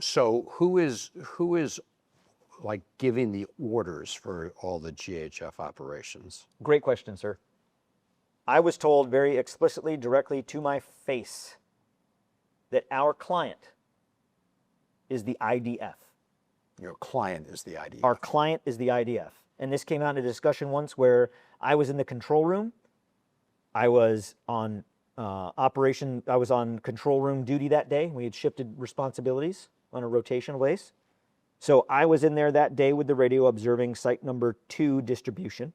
So who is like giving the orders for all the GHF operations? Great question, sir. I was told very explicitly, directly to my face, that our client is the IDF. Your client is the IDF. Our client is the IDF. And this came out in a discussion once where I was in the control room. I was on I was on control room duty that day. We had shifted responsibilities on a rotational base. So I was in there that day with the radio observing site number 2 distribution.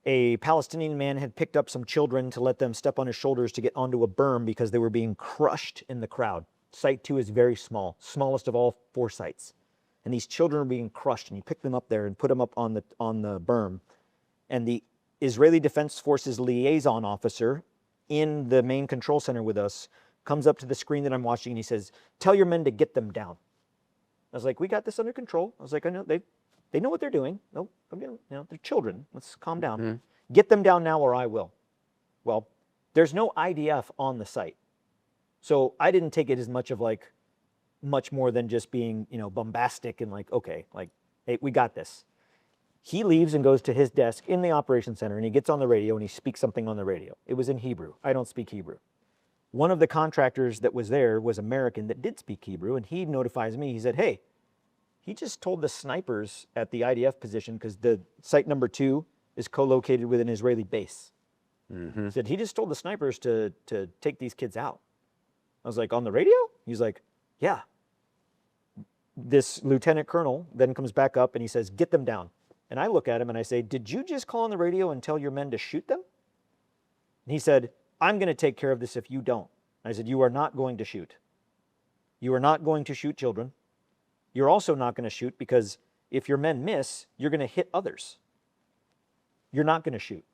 A Palestinian man had picked up some children to let them step on his shoulders to get onto a berm because they were being crushed in the crowd. Site 2 is very small, smallest of all 4 sites. And these children are being crushed, and you pick them up there and put them up on the berm. And the Israeli Defense Forces liaison officer in the main control center with us comes up to the screen that I'm watching, and he says, "Tell your men to get them down." I was like, "We got this under control." I was like, "I know they know what they're doing. No, they're children. Let's calm down. Mm-hmm. Get them down now, or I will." Well, there's no IDF on the site, so I didn't take it as much more than just being, bombastic and like, okay, like, hey, we got this. He leaves and goes to his desk in the operations center, and he gets on the radio and he speaks something on the radio. It was in Hebrew. I don't speak Hebrew. One of the contractors that was there was American that did speak Hebrew, and he notifies me. He said, "Hey, he just told the snipers at the IDF position, because the site number 2 is co-located with an Israeli base." Mm-hmm. He said, "He just told the snipers to take these kids out." I was like, "On the radio?" He's like, "Yeah." This lieutenant colonel then comes back up and he says, "Get them down." And I look at him and I say, "Did you just call on the radio and tell your men to shoot them?" And he said, "I'm going to take care of this if you don't." I said, "You are not going to shoot. You are not going to shoot children. You're also not going to shoot because if your men miss, you're going to hit others. You're not going to shoot."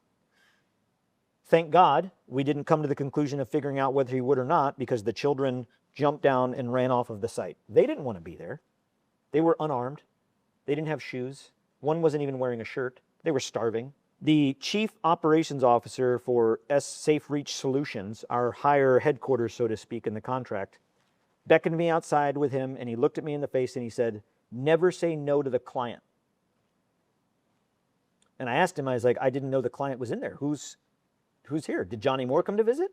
Thank God we didn't come to the conclusion of figuring out whether he would or not, because the children jumped down and ran off of the site. They didn't want to be there. They were unarmed. They didn't have shoes. One wasn't even wearing a shirt. They were starving. The chief operations officer for Safe Reach Solutions, our higher headquarters, so to speak, in the contract, beckoned me outside with him, and he looked at me in the face and he said, "Never say no to the client." And I asked him, I was like, "I didn't know the client was in there. Who's here? Did Johnny Moore come to visit?"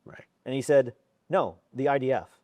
Right. And he said, "No, the IDF."